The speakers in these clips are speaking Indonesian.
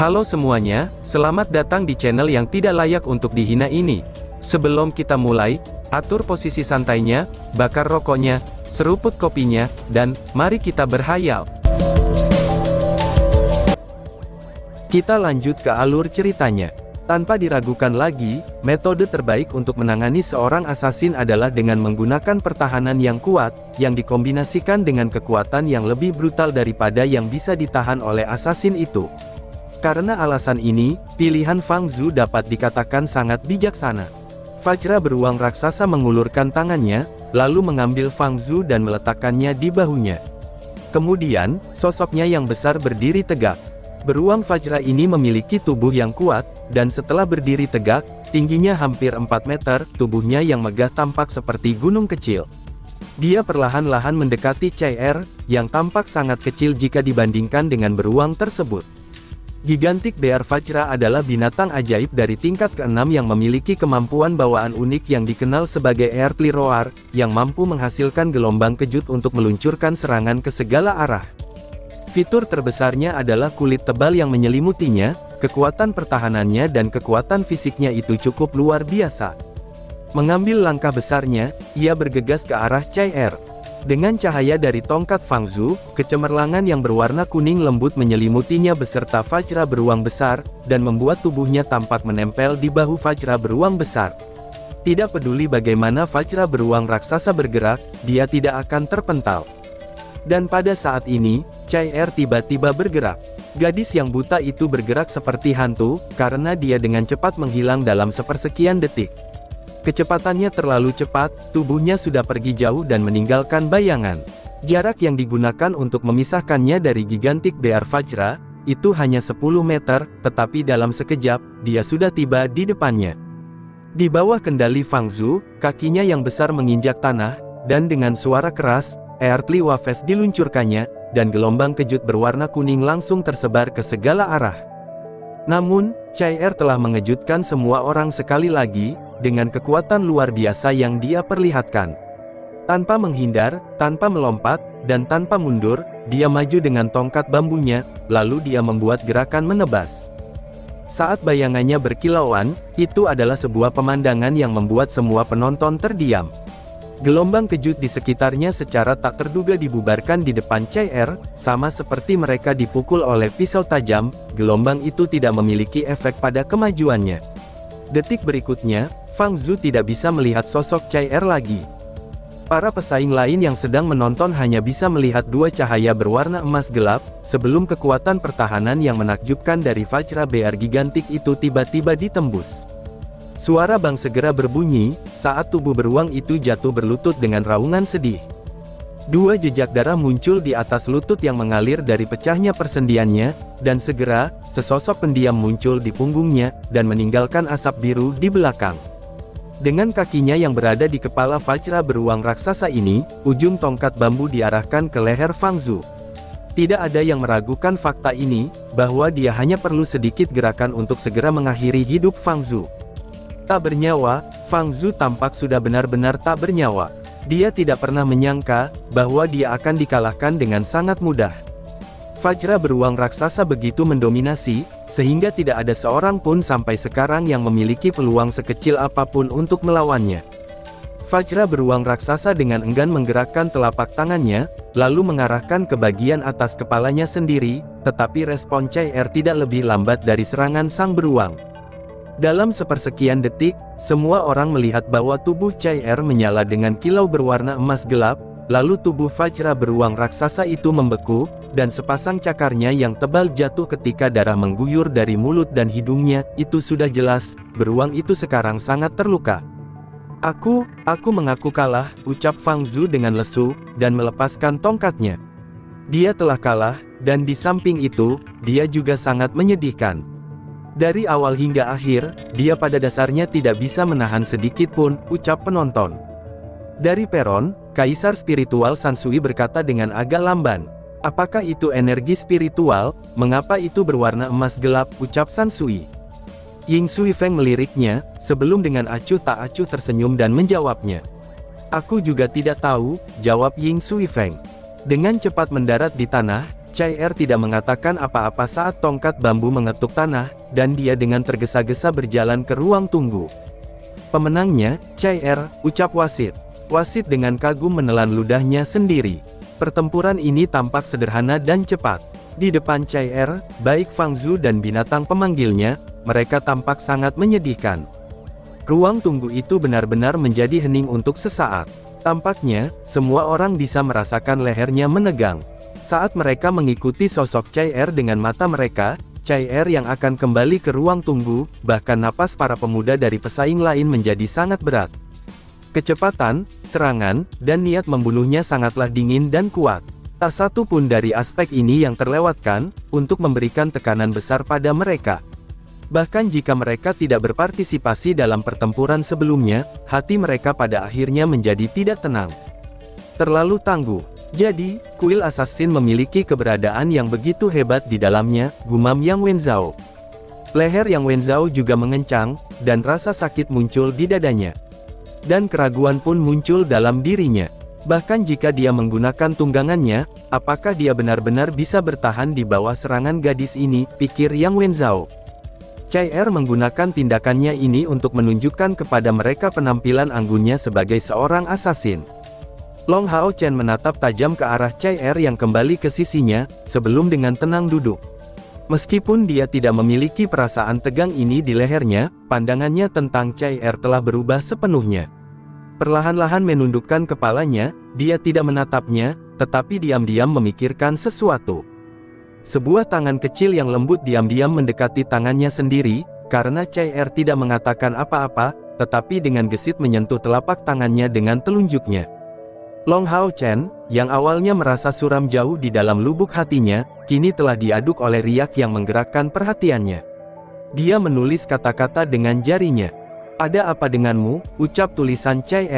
Halo semuanya, selamat datang di channel yang tidak layak untuk dihina ini. Sebelum kita mulai, atur posisi santainya, bakar rokoknya, seruput kopinya, dan mari kita berhayal. Kita lanjut ke alur ceritanya. Tanpa diragukan lagi, metode terbaik untuk menangani seorang assassin adalah dengan menggunakan pertahanan yang kuat, yang dikombinasikan dengan kekuatan yang lebih brutal daripada yang bisa ditahan oleh assassin itu. Karena alasan ini, pilihan Fang Zhu dapat dikatakan sangat bijaksana. Vajra beruang raksasa mengulurkan tangannya, lalu mengambil Fang Zhu dan meletakkannya di bahunya. Kemudian, sosoknya yang besar berdiri tegak. Beruang Vajra ini memiliki tubuh yang kuat, dan setelah berdiri tegak, tingginya hampir 4 meter, tubuhnya yang megah tampak seperti gunung kecil. Dia perlahan-lahan mendekati Chai-Er, yang tampak sangat kecil jika dibandingkan dengan beruang tersebut. Gigantic Bear Vajra adalah binatang ajaib dari tingkat ke-6 yang memiliki kemampuan bawaan unik yang dikenal sebagai Earthly Roar, yang mampu menghasilkan gelombang kejut untuk meluncurkan serangan ke segala arah. Fitur terbesarnya adalah kulit tebal yang menyelimutinya, kekuatan pertahanannya dan kekuatan fisiknya itu cukup luar biasa. Mengambil langkah besarnya, ia bergegas ke arah Chai-Er. Dengan cahaya dari tongkat Fang Zhu, kecemerlangan yang berwarna kuning lembut menyelimutinya beserta Vajra beruang besar, dan membuat tubuhnya tampak menempel di bahu Vajra beruang besar. Tidak peduli bagaimana Vajra beruang raksasa bergerak, dia tidak akan terpental. Dan pada saat ini, Chai-Er tiba-tiba bergerak. Gadis yang buta itu bergerak seperti hantu, karena dia dengan cepat menghilang dalam sepersekian detik. Kecepatannya terlalu cepat, tubuhnya sudah pergi jauh dan meninggalkan bayangan. Jarak yang digunakan untuk memisahkannya dari Gigantic Bear Vajra, itu hanya 10 meter, tetapi dalam sekejap, dia sudah tiba di depannya. Di bawah kendali Fang Zhu, kakinya yang besar menginjak tanah, dan dengan suara keras, Earthly Wafes diluncurkannya, dan gelombang kejut berwarna kuning langsung tersebar ke segala arah. Namun, Chai-Er telah mengejutkan semua orang sekali lagi, dengan kekuatan luar biasa yang dia perlihatkan. Tanpa menghindar, tanpa melompat, dan tanpa mundur, dia maju dengan tongkat bambunya, lalu dia membuat gerakan menebas. Saat bayangannya berkilauan, itu adalah sebuah pemandangan yang membuat semua penonton terdiam. Gelombang kejut di sekitarnya secara tak terduga dibubarkan di depan Chai-Er, sama seperti mereka dipukul oleh pisau tajam, gelombang itu tidak memiliki efek pada kemajuannya. Detik berikutnya, Fang Zhu tidak bisa melihat sosok Chai-Er lagi. Para pesaing lain yang sedang menonton hanya bisa melihat dua cahaya berwarna emas gelap, sebelum kekuatan pertahanan yang menakjubkan dari Vajra Bear Gigantic itu tiba-tiba ditembus. Suara bang segera berbunyi, saat tubuh beruang itu jatuh berlutut dengan raungan sedih. Dua jejak darah muncul di atas lutut yang mengalir dari pecahnya persendiannya, dan segera, sesosok pendiam muncul di punggungnya, dan meninggalkan asap biru di belakang. Dengan kakinya yang berada di kepala Vajra beruang raksasa ini, ujung tongkat bambu diarahkan ke leher Fang Zhu. Tidak ada yang meragukan fakta ini, bahwa dia hanya perlu sedikit gerakan untuk segera mengakhiri hidup Fang Zhu. Tak bernyawa, Fang Zhu tampak sudah benar-benar tak bernyawa. Dia tidak pernah menyangka, bahwa dia akan dikalahkan dengan sangat mudah. Vajra beruang raksasa begitu mendominasi, sehingga tidak ada seorang pun sampai sekarang yang memiliki peluang sekecil apapun untuk melawannya. Vajra beruang raksasa dengan enggan menggerakkan telapak tangannya, lalu mengarahkan ke bagian atas kepalanya sendiri, tetapi respon Chai-Er tidak lebih lambat dari serangan sang beruang. Dalam sepersekian detik, semua orang melihat bahwa tubuh Chai-Er menyala dengan kilau berwarna emas gelap, lalu tubuh Vajra beruang raksasa itu membeku, dan sepasang cakarnya yang tebal jatuh ketika darah mengguyur dari mulut dan hidungnya. Itu sudah jelas, beruang itu sekarang sangat terluka. Aku mengaku kalah, ucap Fang Zhu dengan lesu, dan melepaskan tongkatnya. Dia telah kalah, dan di samping itu, dia juga sangat menyedihkan. Dari awal hingga akhir, dia pada dasarnya tidak bisa menahan sedikit pun, ucap penonton. Dari peron, Kaisar Spiritual Sansui berkata dengan agak lamban. Apakah itu energi spiritual? Mengapa itu berwarna emas gelap? Ucap Sansui. Ying Sui Feng meliriknya, sebelum dengan acuh tak acuh tersenyum dan menjawabnya. Aku juga tidak tahu, jawab Ying Sui Feng. Dengan cepat mendarat di tanah, Chai tidak mengatakan apa-apa saat tongkat bambu mengetuk tanah, dan dia dengan tergesa-gesa berjalan ke ruang tunggu. Pemenangnya, Chai, ucap wasit. Wasit dengan kagum menelan ludahnya sendiri. Pertempuran ini tampak sederhana dan cepat. Di depan Chai, baik Fang Zhu dan binatang pemanggilnya, mereka tampak sangat menyedihkan. Ruang tunggu itu benar-benar menjadi hening untuk sesaat. Tampaknya, semua orang bisa merasakan lehernya menegang. Saat mereka mengikuti sosok Chai dengan mata mereka, Chai yang akan kembali ke ruang tunggu, bahkan napas para pemuda dari pesaing lain menjadi sangat berat. Kecepatan, serangan, dan niat membunuhnya sangatlah dingin dan kuat. Tak satu pun dari aspek ini yang terlewatkan, untuk memberikan tekanan besar pada mereka. Bahkan jika mereka tidak berpartisipasi dalam pertempuran sebelumnya, hati mereka pada akhirnya menjadi tidak tenang. Terlalu tangguh. Jadi, kuil assassin memiliki keberadaan yang begitu hebat di dalamnya, gumam Yang Wenzhao. Leher Yang Wenzhao juga mengencang, dan rasa sakit muncul di dadanya. Dan keraguan pun muncul dalam dirinya. Bahkan jika dia menggunakan tunggangannya, apakah dia benar-benar bisa bertahan di bawah serangan gadis ini, pikir Yang Wenzhao. Chai menggunakan tindakannya ini untuk menunjukkan kepada mereka penampilan anggunnya sebagai seorang assassin. Long Hao Chen menatap tajam ke arah Chai yang kembali ke sisinya, sebelum dengan tenang duduk. Meskipun dia tidak memiliki perasaan tegang ini di lehernya, pandangannya tentang Chai telah berubah sepenuhnya. Perlahan-lahan menundukkan kepalanya, dia tidak menatapnya, tetapi diam-diam memikirkan sesuatu. Sebuah tangan kecil yang lembut diam-diam mendekati tangannya sendiri, karena Chai tidak mengatakan apa-apa, tetapi dengan gesit menyentuh telapak tangannya dengan telunjuknya. Long Hao Chen, yang awalnya merasa suram jauh di dalam lubuk hatinya, kini telah diaduk oleh riak yang menggerakkan perhatiannya. Dia menulis kata-kata dengan jarinya. "Ada apa denganmu?" ucap tulisan Chai.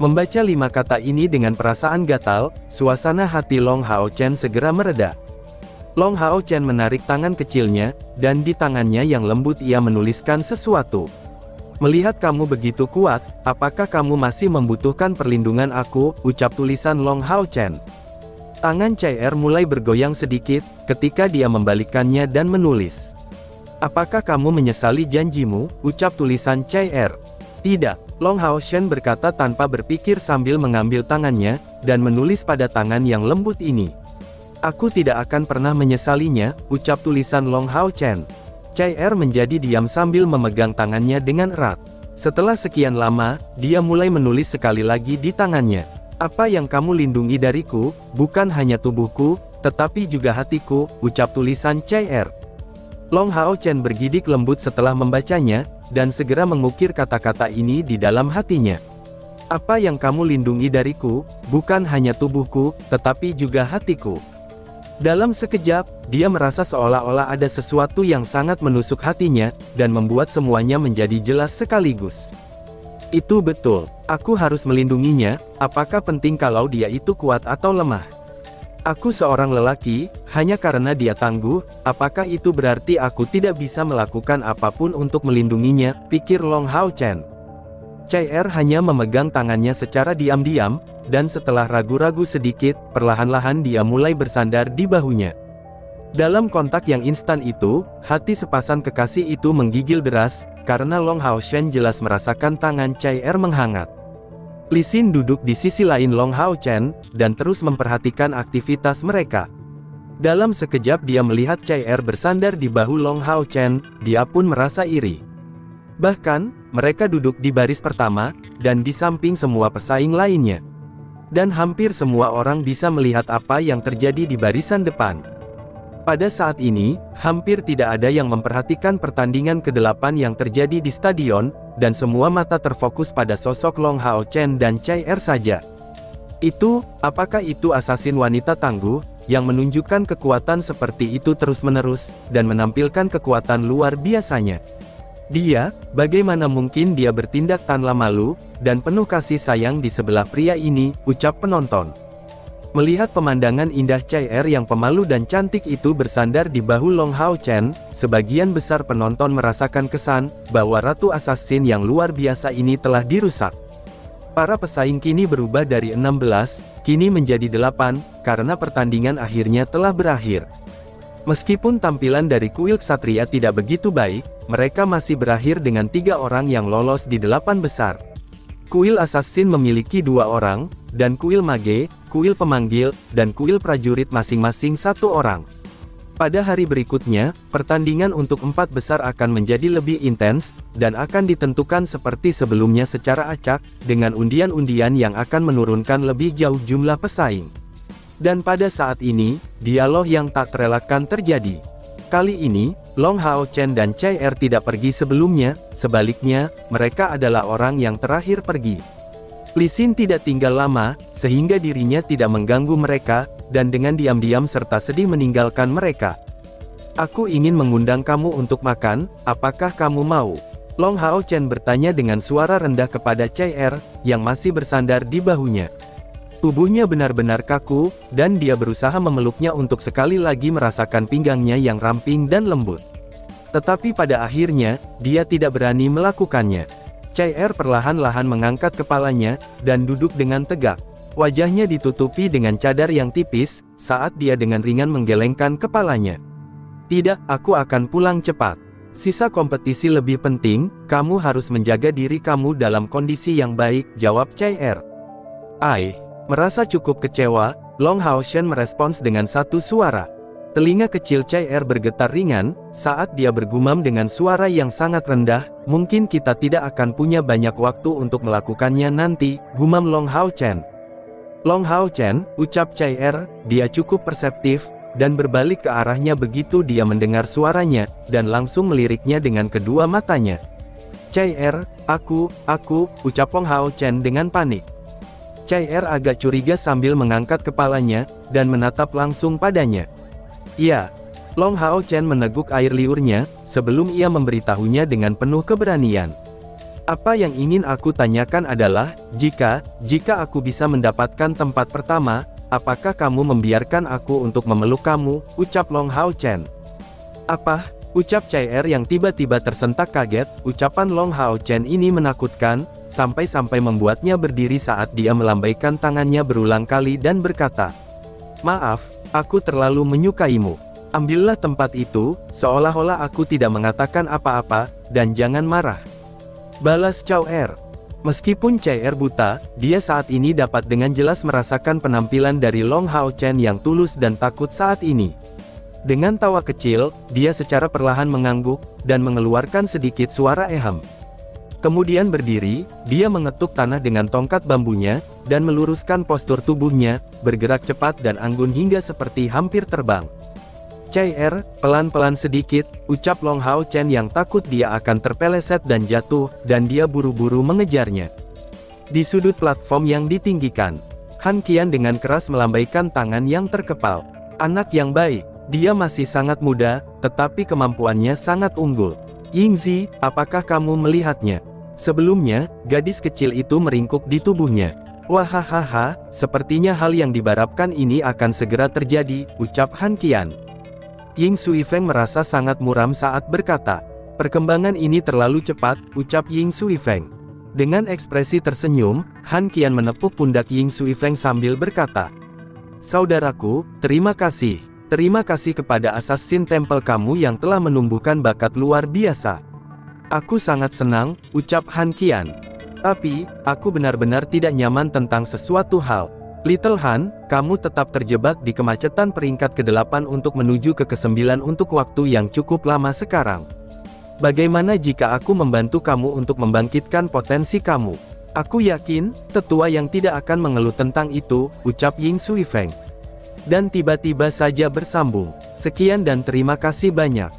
Membaca 5 kata ini dengan perasaan gatal, suasana hati Long Hao Chen segera mereda. Long Hao Chen menarik tangan kecilnya, dan di tangannya yang lembut ia menuliskan sesuatu. "Melihat kamu begitu kuat, apakah kamu masih membutuhkan perlindungan aku?" ucap tulisan Long Hao Chen. Tangan Chai mulai bergoyang sedikit, ketika dia membalikkannya dan menulis. "Apakah kamu menyesali janjimu?" ucap tulisan Chai. "Tidak," Long Hao Chen berkata tanpa berpikir sambil mengambil tangannya, dan menulis pada tangan yang lembut ini. "Aku tidak akan pernah menyesalinya," ucap tulisan Long Hao Chen. Chai menjadi diam sambil memegang tangannya dengan erat. Setelah sekian lama, dia mulai menulis sekali lagi di tangannya. "Apa yang kamu lindungi dariku, bukan hanya tubuhku, tetapi juga hatiku," ucap tulisan Chai. Long Hao Chen bergidik lembut setelah membacanya, dan segera mengukir kata-kata ini di dalam hatinya. "Apa yang kamu lindungi dariku, bukan hanya tubuhku, tetapi juga hatiku." Dalam sekejap, dia merasa seolah-olah ada sesuatu yang sangat menusuk hatinya, dan membuat semuanya menjadi jelas sekaligus. "Itu betul. Aku harus melindunginya, apakah penting kalau dia itu kuat atau lemah? Aku seorang lelaki, hanya karena dia tangguh, apakah itu berarti aku tidak bisa melakukan apapun untuk melindunginya?" pikir Long Hao Chen. Chai hanya memegang tangannya secara diam-diam, dan setelah ragu-ragu sedikit, perlahan-lahan dia mulai bersandar di bahunya. Dalam kontak yang instan itu, hati sepasang kekasih itu menggigil deras, karena Long Hao Chen jelas merasakan tangan Chai menghangat. Li Xin duduk di sisi lain Long Hao Chen, dan terus memperhatikan aktivitas mereka. Dalam sekejap dia melihat Chai bersandar di bahu Long Hao Chen, dia pun merasa iri. Bahkan, mereka duduk di baris pertama, dan di samping semua pesaing lainnya. Dan hampir semua orang bisa melihat apa yang terjadi di barisan depan. Pada saat ini, hampir tidak ada yang memperhatikan pertandingan ke-8 yang terjadi di stadion, dan semua mata terfokus pada sosok Long Hao Chen dan Chai saja. Apakah itu assassin wanita tangguh, yang menunjukkan kekuatan seperti itu terus-menerus, dan menampilkan kekuatan luar biasanya? Dia, bagaimana mungkin dia bertindak tanpa malu, dan penuh kasih sayang di sebelah pria ini, ucap penonton. Melihat pemandangan indah Chai yang pemalu dan cantik itu bersandar di bahu Long Hao Chen, sebagian besar penonton merasakan kesan, bahwa Ratu Assassin yang luar biasa ini telah dirusak. Para pesaing kini berubah dari 16, kini menjadi 8, karena pertandingan akhirnya telah berakhir. Meskipun tampilan dari kuil ksatria tidak begitu baik, mereka masih berakhir dengan 3 orang yang lolos di 8 besar. Kuil assassin memiliki 2 orang, dan kuil mage, kuil pemanggil, dan kuil prajurit masing-masing 1 orang. Pada hari berikutnya, pertandingan untuk 4 besar akan menjadi lebih intens, dan akan ditentukan seperti sebelumnya secara acak, dengan undian-undian yang akan menurunkan lebih jauh jumlah pesaing. Dan pada saat ini, dialog yang tak terelakkan terjadi. Kali ini, Long Hao Chen dan Chai Er tidak pergi sebelumnya, sebaliknya, mereka adalah orang yang terakhir pergi. Li Xin tidak tinggal lama, sehingga dirinya tidak mengganggu mereka, dan dengan diam-diam serta sedih meninggalkan mereka. Aku ingin mengundang kamu untuk makan, apakah kamu mau? Long Hao Chen bertanya dengan suara rendah kepada Chai Er, yang masih bersandar di bahunya. Tubuhnya benar-benar kaku, dan dia berusaha memeluknya untuk sekali lagi merasakan pinggangnya yang ramping dan lembut. Tetapi pada akhirnya, dia tidak berani melakukannya. Chai Er perlahan-lahan mengangkat kepalanya, dan duduk dengan tegak. Wajahnya ditutupi dengan cadar yang tipis, saat dia dengan ringan menggelengkan kepalanya. Tidak, aku akan pulang cepat. Sisa kompetisi lebih penting, kamu harus menjaga diri kamu dalam kondisi yang baik, jawab Chai Er. Merasa cukup kecewa, Long Hao Chen merespons dengan satu suara. Telinga kecil Chai Er bergetar ringan, saat dia bergumam dengan suara yang sangat rendah, mungkin kita tidak akan punya banyak waktu untuk melakukannya nanti, gumam Long Hao Chen. Long Hao Chen, ucap Chai Er, dia cukup perseptif, dan berbalik ke arahnya begitu dia mendengar suaranya, dan langsung meliriknya dengan kedua matanya. Chai Er, aku, ucap Long Hao Chen dengan panik. Chai Er agak curiga sambil mengangkat kepalanya, dan menatap langsung padanya. Iya. Long Hao Chen meneguk air liurnya, sebelum ia memberitahunya dengan penuh keberanian. Apa yang ingin aku tanyakan adalah, jika aku bisa mendapatkan tempat pertama, apakah kamu membiarkan aku untuk memeluk kamu, ucap Long Hao Chen. Apa? Ucap Chai Er yang tiba-tiba tersentak kaget, ucapan Long Hao Chen ini menakutkan, sampai-sampai membuatnya berdiri saat dia melambaikan tangannya berulang kali dan berkata, "Maaf, aku terlalu menyukaimu. Ambillah tempat itu, seolah-olah aku tidak mengatakan apa-apa, dan jangan marah." Balas Chai Er. Meskipun Chai Er buta, dia saat ini dapat dengan jelas merasakan penampilan dari Long Hao Chen yang tulus dan takut saat ini. Dengan tawa kecil, dia secara perlahan mengangguk, dan mengeluarkan sedikit suara eham. Kemudian berdiri, dia mengetuk tanah dengan tongkat bambunya, dan meluruskan postur tubuhnya, bergerak cepat dan anggun hingga seperti hampir terbang. Chai Er, pelan-pelan sedikit, ucap Long Hao Chen yang takut dia akan terpeleset dan jatuh, dan dia buru-buru mengejarnya. Di sudut platform yang ditinggikan, Han Qian dengan keras melambaikan tangan yang terkepal. Anak yang baik, dia masih sangat muda, tetapi kemampuannya sangat unggul. Yingzi, apakah kamu melihatnya? Sebelumnya, gadis kecil itu meringkuk di tubuhnya. Wahahaha, sepertinya hal yang diharapkan ini akan segera terjadi, ucap Han Qian. Ying Suifeng merasa sangat muram saat berkata, "Perkembangan ini terlalu cepat," ucap Ying Suifeng. Dengan ekspresi tersenyum, Han Qian menepuk pundak Ying Suifeng sambil berkata, "Saudaraku, terima kasih. Terima kasih kepada Assassin Temple kamu yang telah menumbuhkan bakat luar biasa." "Aku sangat senang," ucap Han Qian. "Tapi, aku benar-benar tidak nyaman tentang sesuatu hal. Little Han, kamu tetap terjebak di kemacetan peringkat ke-8 untuk menuju ke ke-9 untuk waktu yang cukup lama sekarang. Bagaimana jika aku membantu kamu untuk membangkitkan potensi kamu?" "Aku yakin, tetua yang tidak akan mengeluh tentang itu," ucap Ying Suifeng. Dan tiba-tiba saja bersambung, "Sekian dan terima kasih banyak."